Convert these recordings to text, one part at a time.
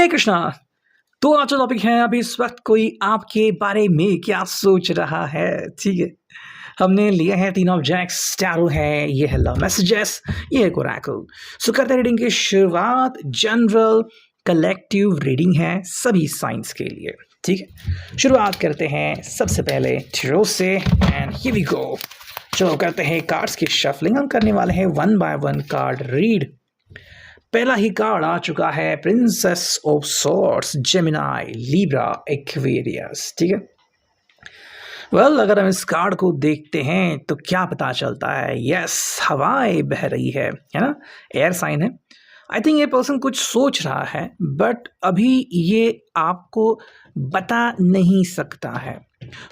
कृष्णा। तो आज का टॉपिक है अभी इस वक्त कोई आपके बारे में क्या सोच रहा है। ठीक है, हमने लिए हैं 3 ऑब्जेक्ट्स, टैरो है, ये है लव मैसेजेस, ये है ओरेकल। सो करते हैं रीडिंग की शुरुआत। जनरल कलेक्टिव रीडिंग है सभी साइंस के लिए। ठीक है, शुरुआत करते हैं सबसे पहले टैरो से एंड हियर वी गो। चलो करते हैं कार्ड्स की शफलिंग। हम करने वाले हैं 1 बाय 1 कार्ड रीड। पहला ही कार्ड आ चुका है princess of swords, Gemini, Libra, Aquarius. ठीक है, वेल अगर हम इस कार्ड को देखते हैं तो क्या पता चलता है। यस, हवाएं बह रही है ना, एयर साइन है। आई थिंक ये पर्सन कुछ सोच रहा है बट अभी ये आपको बता नहीं सकता है।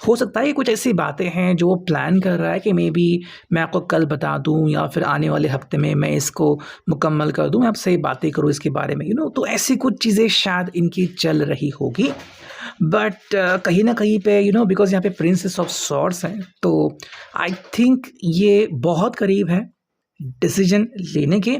हो सकता है ये कुछ ऐसी बातें हैं जो वो प्लान कर रहा है कि मे बी मैं आपको कल बता दूं या फिर आने वाले हफ्ते में मैं इसको मुकम्मल कर दूं, मैं आपसे बातें करूं इसके बारे में, तो ऐसी कुछ चीज़ें शायद इनकी चल रही होगी। बट कहीं ना कहीं पे बिकॉज यहाँ पे प्रिंसेस ऑफ सॉर्ड्स हैं तो आई थिंक ये बहुत करीब है डिसीजन लेने के।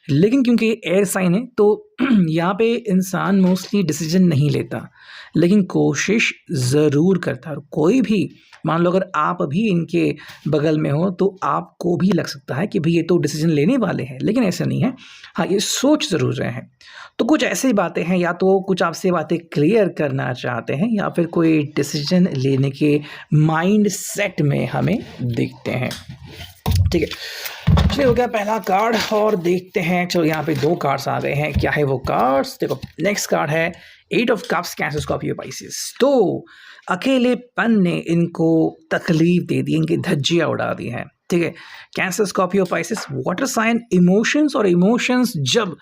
लेकिन क्योंकि एयर साइन है तो यहाँ पे इंसान मोस्टली डिसीजन नहीं लेता लेकिन कोशिश ज़रूर करता है। और कोई भी मान लो अगर आप अभी इनके बगल में हो तो आपको भी लग सकता है कि भाई ये तो डिसीजन लेने वाले हैं, लेकिन ऐसा नहीं है। हाँ, ये सोच ज़रूर रहे हैं। तो कुछ ऐसी बातें हैं, या तो कुछ आपसे बातें क्लियर करना चाहते हैं या फिर कोई डिसीजन लेने के माइंड सेट में हमें देखते हैं। ठीक है, चलिए हो गया पहला कार्ड और देखते हैं। चलो यहाँ पे 2 कार्ड्स आ गए हैं, क्या है वो कार्ड्स देखो। नेक्स्ट कार्ड है 8 of cups, cancer, Scorpio, Pisces. तो अकेलेपन ने इनको तकलीफ दे दी, इनकी धज्जियाँ उड़ा दी हैं। ठीक है, cancer, Scorpio, Pisces water sign, emotions, और इमोशंस जब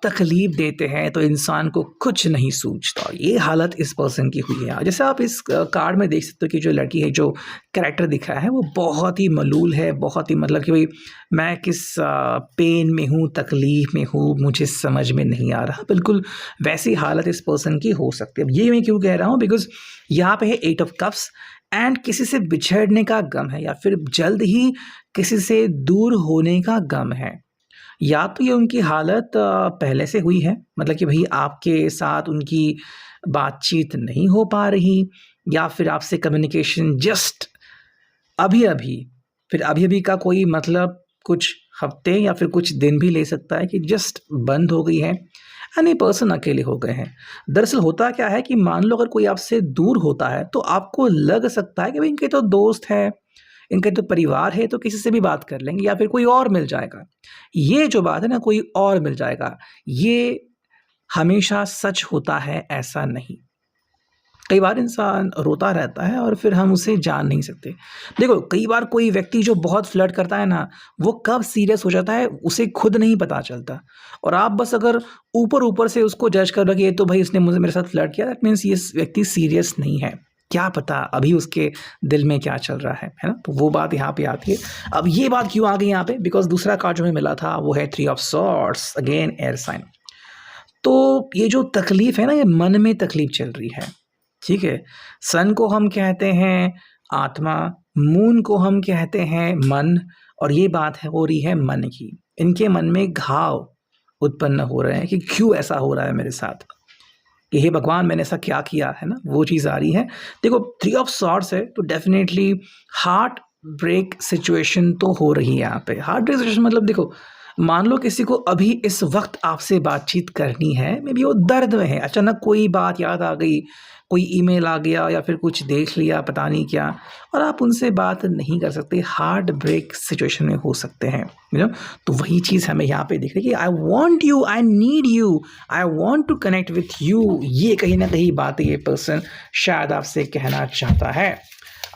तकलीफ देते हैं तो इंसान को कुछ नहीं सूझता। ये हालत इस पर्सन की हुई है। जैसे आप इस कार्ड में देख सकते हो कि जो लड़की है, जो कैरेक्टर दिख रहा है वो बहुत ही मलूल है, बहुत ही मतलब कि भाई मैं किस पेन में हूँ, तकलीफ में हूँ, मुझे समझ में नहीं आ रहा। बिल्कुल वैसी हालत इस पर्सन की हो सकती है। ये मैं क्यों कह रहा हूँ, बिकॉज यहाँ पे है 8 ऑफ कप्स एंड किसी से बिछड़ने का गम है या फिर जल्द ही किसी से दूर होने का गम है। या तो ये उनकी हालत पहले से हुई है, मतलब कि भाई आपके साथ उनकी बातचीत नहीं हो पा रही, या फिर आपसे कम्युनिकेशन जस्ट अभी अभी, फिर अभी अभी का कोई मतलब कुछ हफ्ते या फिर कुछ दिन भी ले सकता है कि जस्ट बंद हो गई है एंड ये पर्सन अकेले हो गए हैं। दरअसल होता क्या है कि मान लो अगर कोई आपसे दूर होता है तो आपको लग सकता है कि भाई इनके तो दोस्त है, इनके तो परिवार है, तो किसी से भी बात कर लेंगे या फिर कोई और मिल जाएगा। ये जो बात है ना, कोई और मिल जाएगा, ये हमेशा सच होता है ऐसा नहीं। कई बार इंसान रोता रहता है और फिर हम उसे जान नहीं सकते। देखो कई बार कोई व्यक्ति जो बहुत फ्लर्ट करता है ना, वो कब सीरियस हो जाता है उसे खुद नहीं पता चलता। और आप बस अगर ऊपर ऊपर से उसको जज कर रहे कि ये तो भाई इसने मुझे मेरे साथ फ्लर्ट किया, दैट मीन्स ये व्यक्ति सीरियस नहीं है। क्या पता अभी उसके दिल में क्या चल रहा है ना। तो वो बात यहाँ पे आती है। अब ये बात क्यों आ गई यहाँ पे, बिकॉज दूसरा कार्ड जो हमें मिला था वो है 3 of swords, again air sign. तो ये जो तकलीफ है ना, ये मन में तकलीफ चल रही है। ठीक है, सन को हम कहते हैं आत्मा, मून को हम कहते हैं मन, और ये बात है हो रही है मन की। इनके मन में घाव उत्पन्न हो रहे हैं कि क्यों ऐसा हो रहा है मेरे साथ, कि हे भगवान मैंने ऐसा क्या किया है ना, वो चीज़ आ रही है। देखो 3 ऑफ सॉर्ड्स है तो डेफिनेटली हार्ट ब्रेक सिचुएशन तो हो रही है यहाँ पे। हार्ट ब्रेक सिचुएशन मतलब देखो, मान लो किसी को अभी इस वक्त आपसे बातचीत करनी है, मे बी वो दर्द में है, अचानक कोई बात याद आ गई, कोई ईमेल आ गया या फिर कुछ देख लिया पता नहीं क्या, और आप उनसे बात नहीं कर सकते, हार्ट ब्रेक सिचुएशन में हो सकते हैं। तो वही चीज़ हमें यहाँ पे दिख रही है कि I want you, I need you, I want to connect with you. ये कहीं ना कहीं बात ये पर्सन शायद आपसे कहना चाहता है।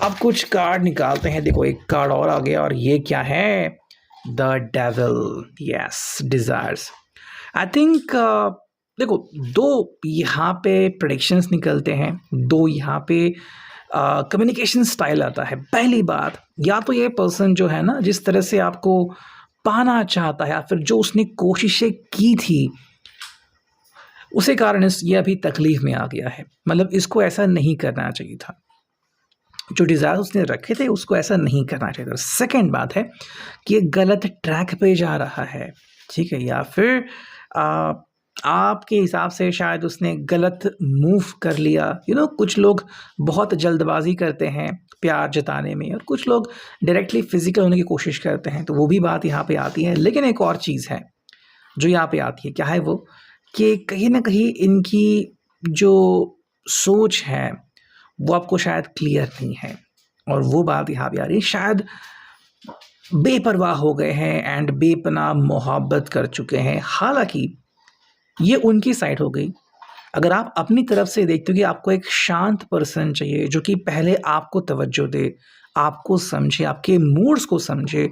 अब कुछ कार्ड निकालते हैं। देखो एक कार्ड और आ गया और ये क्या है, the devil, yes, desires. I think देखो 2 यहाँ पे प्रेडिक्शंस निकलते हैं, 2 यहाँ पे कम्युनिकेशन स्टाइल आता है। पहली बात, या तो ये पर्सन जो है ना जिस तरह से आपको पाना चाहता है या फिर जो उसने कोशिशें की थी उसे कारण ये अभी तकलीफ में आ गया है, मतलब इसको ऐसा नहीं करना चाहिए था। जो डिज़ायर उसने रखे थे उसको ऐसा नहीं करना चाहिए था। सेकेंड बात है कि ये गलत ट्रैक पे जा रहा है। ठीक है, या फिर आपके हिसाब से शायद उसने गलत मूव कर लिया। कुछ लोग बहुत जल्दबाजी करते हैं प्यार जताने में, और कुछ लोग डायरेक्टली फिजिकल होने की कोशिश करते हैं, तो वो भी बात यहाँ पे आती है। लेकिन एक और चीज़ है जो यहाँ पे आती है, क्या है वो, कि कहीं ना कहीं इनकी जो सोच है वो आपको शायद क्लियर नहीं है, और वो बात यहाँ पे आ रही है, शायद बेपरवाह हो गए हैं एंड बेपनाह मोहब्बत कर चुके हैं। हालांकि ये उनकी साइड हो गई। अगर आप अपनी तरफ से देखते हो कि आपको एक शांत पर्सन चाहिए जो कि पहले आपको तवज्जो दे, आपको समझे, आपके मूड्स को समझे,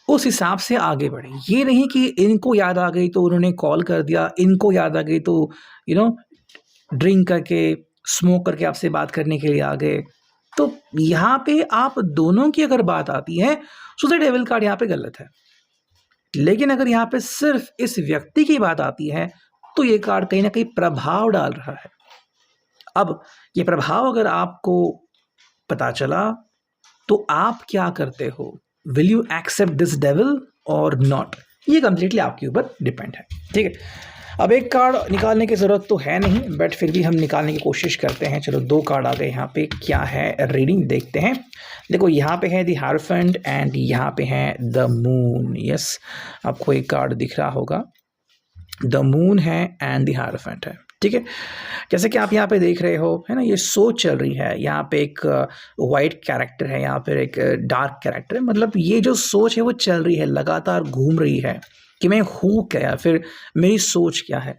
उस हिसाब से आगे बढ़े। ये नहीं कि इनको याद आ गई तो उन्होंने कॉल कर दिया, इनको याद आ गई तो यू नो ड्रिंक करके, स्मोक करके आपसे बात करने के लिए आ गए। तो यहाँ पे आप दोनों की अगर बात आती है, सो द डेविल कार्ड यहाँ पे गलत है। लेकिन अगर यहाँ पे सिर्फ इस व्यक्ति की बात आती है, तो ये कार्ड कहीं ना कहीं प्रभाव डाल रहा है। अब ये प्रभाव अगर आपको पता चला, तो आप क्या करते हो? Will you accept this devil और नॉट? ये कंप्लीटली आपके ऊपर डिपेंड है, ठीक है। अब एक कार्ड निकालने की ज़रूरत तो है नहीं, बट फिर भी हम निकालने की कोशिश करते हैं। चलो 2 कार्ड आ गए यहाँ पे, क्या है रीडिंग देखते हैं। देखो यहाँ पे है द हायरोफेंट एंड यहाँ पे है द मून। यस, आपको एक कार्ड दिख रहा होगा, द मून है एंड द हायरोफेंट है, ठीक है। जैसे कि आप यहाँ पे देख रहे हो, है ना, ये सोच चल रही है। यहाँ पे एक वाइट कैरेक्टर है, यहाँ पे एक डार्क कैरेक्टर है। मतलब ये जो सोच है वो चल रही है, लगातार घूम रही है कि मैं हूँ क्या, या फिर मेरी सोच क्या है।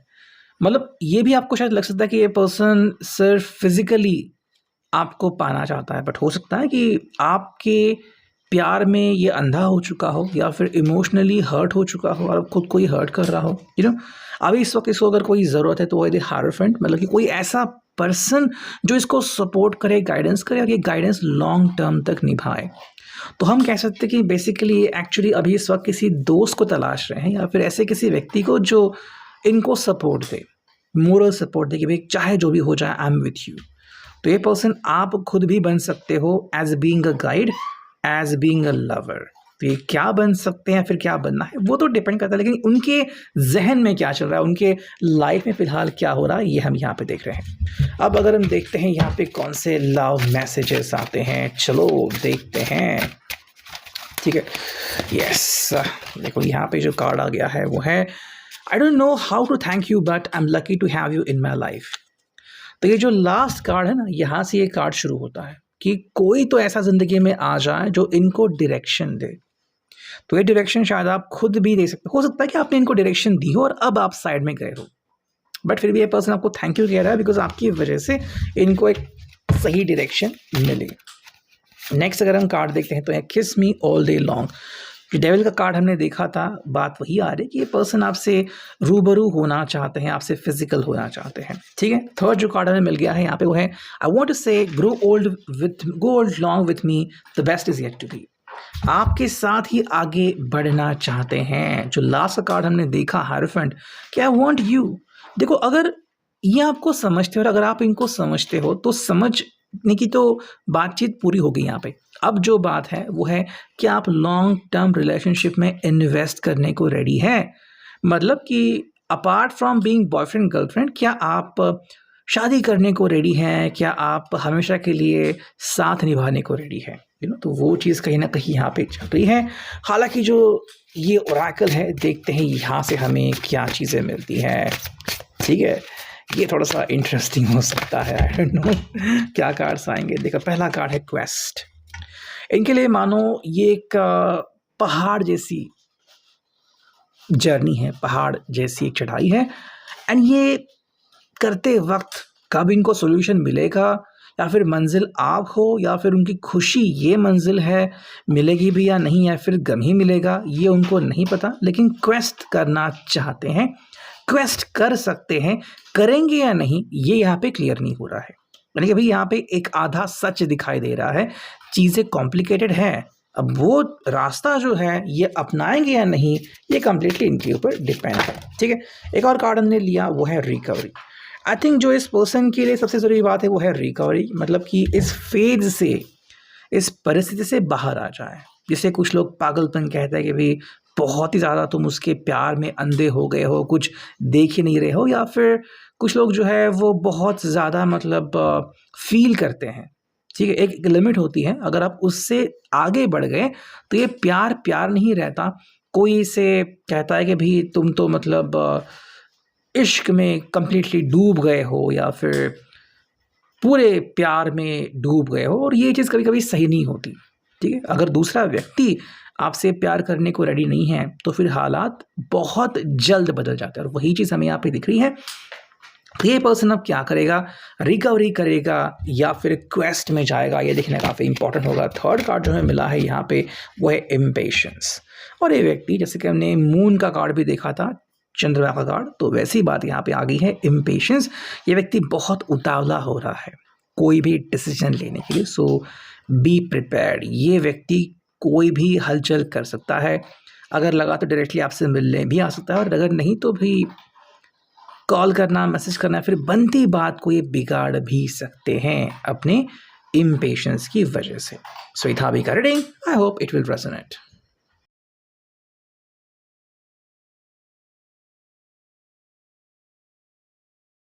मतलब ये भी आपको शायद लग सकता है कि ये पर्सन सिर्फ फिजिकली आपको पाना चाहता है, बट हो सकता है कि आपके प्यार में ये अंधा हो चुका हो, या फिर इमोशनली हर्ट हो चुका हो और खुद को ही हर्ट कर रहा हो। अभी इस वक्त इसको अगर कोई ज़रूरत है तो वो है हायरोफेंट, मतलब कि कोई ऐसा पर्सन जो इसको सपोर्ट करे, गाइडेंस करे, और ये गाइडेंस लॉन्ग टर्म तक निभाए। तो हम कह सकते हैं कि बेसिकली एक्चुअली अभी इस वक्त किसी दोस्त को तलाश रहे हैं, या फिर ऐसे किसी व्यक्ति को जो इनको सपोर्ट दे, मोरल सपोर्ट दे कि भाई चाहे जो भी हो जाए, आई एम विथ यू। तो ये पर्सन आप खुद भी बन सकते हो, as being a guide, as being a lover. तो ये क्या बन सकते हैं, फिर क्या बनना है, वो तो डिपेंड करता है। लेकिन उनके जहन में क्या चल रहा है, उनके लाइफ में फ़िलहाल क्या हो रहा है, ये हम यहाँ पे देख रहे हैं। अब अगर हम देखते हैं यहाँ पे कौन से लव मैसेजेस आते हैं, चलो देखते हैं, ठीक है। यस, देखो यहाँ पे जो कार्ड आ गया है वो है, I don't know how to thank you but I am lucky to have you in my life. तो ये जो लास्ट कार्ड है ना, यहाँ से ये कार्ड शुरू होता है कि कोई तो ऐसा ज़िंदगी में आ जाए जो इनको डायरेक्शन दे। तो ये डायरेक्शन शायद आप खुद भी दे सकते हो सकता है कि आपने इनको डायरेक्शन दी हो और अब आप साइड में गए हो, बट फिर भी ये पर्सन आपको थैंक यू कह रहा है, बिकॉज आपकी वजह से इनको एक सही डायरेक्शन मिली। नेक्स्ट अगर हम कार्ड देखते हैं तो किस मी ऑल डे लॉन्ग। जो डेविल का कार्ड हमने देखा था, बात वही आ रही है कि ये पर्सन आपसे रूबरू होना चाहते हैं, आपसे फिजिकल होना चाहते हैं, ठीक है। थर्ड जो कार्ड हमें मिल गया है यहाँ पे वो है, आई want to say go old long with me, the best is yet to be. आपके साथ ही आगे बढ़ना चाहते हैं। जो लास्ट का कार्ड हमने देखा हायरोफेंट, कि आई वांट यू। देखो, अगर ये आपको समझते हो और अगर आप इनको समझते हो तो समझने की तो बातचीत पूरी हो गई यहाँ पे। अब जो बात है वो है कि आप लॉन्ग टर्म रिलेशनशिप में इन्वेस्ट करने को रेडी है। मतलब कि apart from being boyfriend girlfriend, क्या आप शादी करने को रेडी हैं, क्या आप हमेशा के लिए साथ निभाने को रेडी हैं, तो वो चीज़ कहीं ना कहीं यहाँ पे चल रही है। हालांकि जो ये ओरेकल है, देखते हैं यहाँ से हमें क्या चीज़ें मिलती हैं, ठीक है। ये थोड़ा सा इंटरेस्टिंग हो सकता है, आई डोंट नो क्या कार्ड्स आएंगे। देखो, पहला कार्ड है क्वेस्ट। इनके लिए मानो ये एक पहाड़ जैसी जर्नी है, पहाड़ जैसी एक चढ़ाई है, एंड ये करते वक्त कब इनको सोल्यूशन मिलेगा, या फिर मंजिल आप हो, या फिर उनकी खुशी ये मंजिल है, मिलेगी भी या नहीं, या फिर गम ही मिलेगा, ये उनको नहीं पता। लेकिन क्वेस्ट करना चाहते हैं, क्वेस्ट कर सकते हैं, करेंगे या नहीं ये यहाँ पे क्लियर नहीं हो रहा है। यानी कि भाई यहाँ पे एक आधा सच दिखाई दे रहा है, चीज़ें कॉम्प्लिकेटेड है। अब वो रास्ता जो है ये अपनाएंगे या नहीं, ये कम्प्लीटली इनके ऊपर डिपेंड है, ठीक है। एक और कार्ड हमने लिया, वो है रिकवरी। आई थिंक जो इस पर्सन के लिए सबसे ज़रूरी बात है वो है रिकवरी, मतलब कि इस फेज से, इस परिस्थिति से बाहर आ जाए। जिसे कुछ लोग पागलपन कहते हैं कि भाई बहुत ही ज़्यादा तुम उसके प्यार में अंधे हो गए हो, कुछ देख ही नहीं रहे हो, या फिर कुछ लोग जो है वो बहुत ज़्यादा मतलब फ़ील करते हैं, ठीक है? एक लिमिट होती है, अगर आप उससे आगे बढ़ गए तो ये प्यार प्यार नहीं रहता। कोई इसे कहता है कि भई तुम तो मतलब इश्क में कंप्लीटली डूब गए हो, या फिर पूरे प्यार में डूब गए हो, और ये चीज़ कभी-कभी सही नहीं होती, ठीक है? अगर दूसरा व्यक्ति आपसे प्यार करने को रेडी नहीं है, तो फिर हालात बहुत जल्द बदल जाते हैं, और वही चीज़ हमें यहाँ पे दिख रही है। तो ये पर्सन अब क्या करेगा? रिकवरी करेगा या फिर क्वेस्ट में जाएगा? ये देखना काफ़ी इंपॉर्टेंट होगा। थर्ड कार्ड जो हमें मिला है यहाँ पे वो है इम्पेशंस, और ये व्यक्ति, जैसे कि हमने मून का कार्ड भी देखा था, चंद्रमा का कार्ड, तो वैसी बात यहाँ पे आ गई है इम्पेशंस। ये व्यक्ति बहुत उतावला हो रहा है कोई भी डिसीजन लेने के लिए, सो बी प्रिपेयर्ड। ये व्यक्ति कोई भी हलचल कर सकता है, अगर लगा तो डायरेक्टली आपसे मिलने भी आ सकता है, और अगर नहीं तो भी कॉल करना, मैसेज करना, फिर बनती बात को ये बिगाड़ भी सकते हैं अपने इम्पेशंस की वजह से। सो ये था अभी का reading. I hope it will resonate.